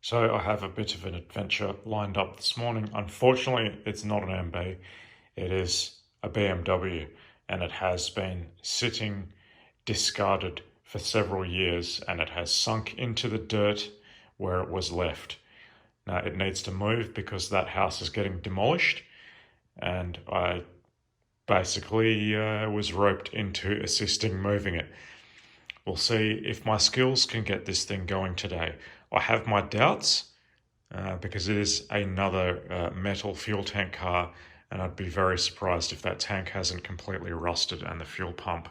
So I have a bit of an adventure lined up this morning. Unfortunately, it's not an MB. It is a BMW, and it has been sitting discarded for several years, and it has sunk into the dirt where it was left. Now it needs to move because that house is getting demolished, and I basically was roped into assisting moving it. We'll see if my skills can get this thing going today. I have my doubts because it is another metal fuel tank car, and I'd be very surprised if that tank hasn't completely rusted and the fuel pump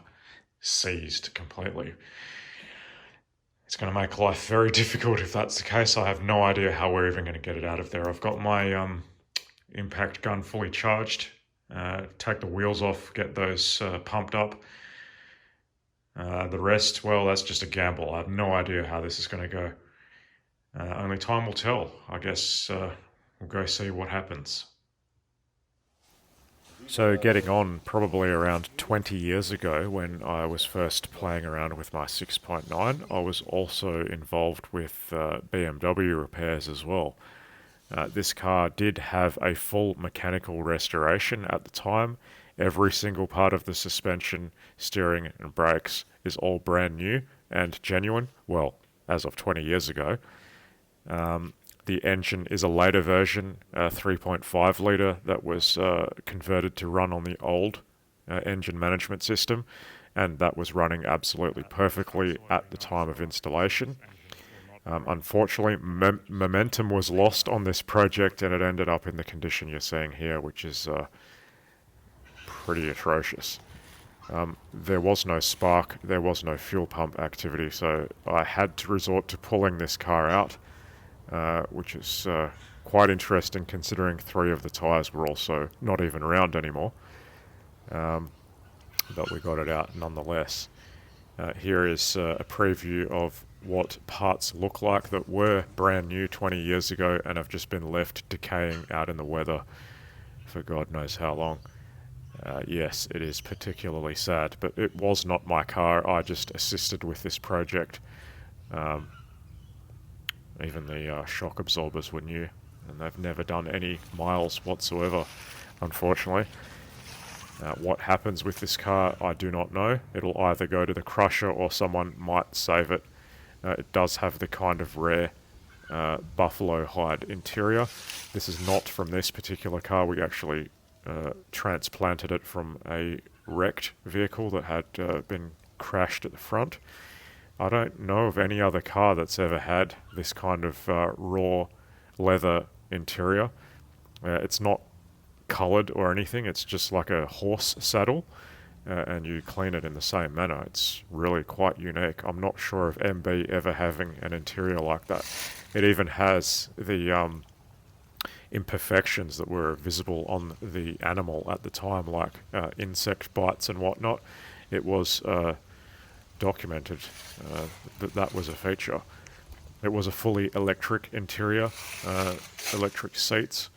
seized completely. It's going to make life very difficult if that's the case. I have no idea how we're even going to get it out of there. I've got my impact gun fully charged. Take the wheels off, get those pumped up. The rest, well, that's just a gamble. I have no idea how this is going to go. Only time will tell. I guess we'll go see what happens. So, getting on probably around 20 years ago, when I was first playing around with my 6.9, I was also involved with BMW repairs as well. This car did have a full mechanical restoration at the time. Every single part of the suspension, steering, and brakes is all brand new and genuine. Well, as of 20 years ago. The engine is a later version, 3.5 litre, that was converted to run on the old engine management system, and that was running absolutely perfectly at the time of installation. Unfortunately, momentum was lost on this project, and it ended up in the condition you're seeing here, which is pretty atrocious. There was no spark, there was no fuel pump activity, so I had to resort to pulling this car out, which is quite interesting considering 3 of the tyres were also not even round anymore. But we got it out nonetheless. Here is a preview of what parts look like that were brand new 20 years ago and have just been left decaying out in the weather for God knows how long. Yes, it is particularly sad, but it was not my car. I just assisted with this project. Even the shock absorbers were new, and they've never done any miles whatsoever, unfortunately. What happens with this car, I do not know. It'll either go to the crusher or someone might save it. It does have the kind of rare buffalo hide interior. This is not from this particular car. We actually transplanted it from a wrecked vehicle that had been crashed at the front. I don't know of any other car that's ever had this kind of raw leather interior. It's not coloured or anything, it's just like a horse saddle, and you clean it in the same manner. It's really quite unique. I'm not sure of MB ever having an interior like that. It even has the imperfections that were visible on the animal at the time, like insect bites and whatnot. It was documented that that was a feature. It was a fully electric interior, electric seats.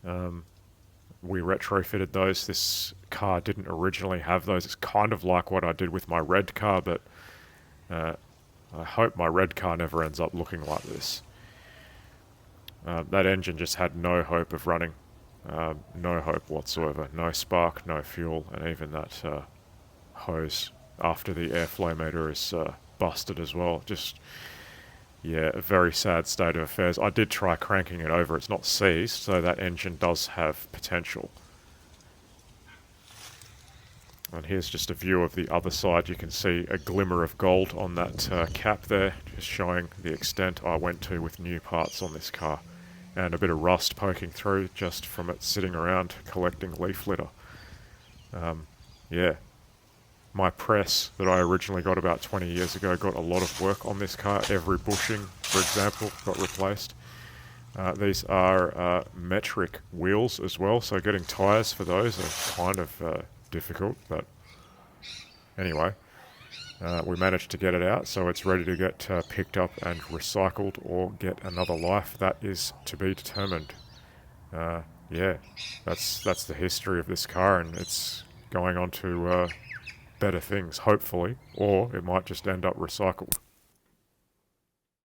We retrofitted those. This car didn't originally have those. It's kind of like what I did with my red car, but I hope my red car never ends up looking like this. That engine just had no hope of running. No hope whatsoever. No spark, no fuel, and even that hose after the airflow meter is busted as well. Just, yeah, a very sad state of affairs. I did try cranking it over. It's not seized, so that engine does have potential. And here's just a view of the other side. You can see a glimmer of gold on that cap there, just showing the extent I went to with new parts on this car. And a bit of rust poking through just from it sitting around collecting leaf litter. Yeah. My press that I originally got about 20 years ago got a lot of work on this car. Every bushing, for example, got replaced. These are metric wheels as well, so getting tyres for those are kind of difficult, but anyway, we managed to get it out, so it's ready to get picked up and recycled or get another life. That is to be determined. Yeah, that's the history of this car, and it's going on to better things, hopefully, or it might just end up recycled.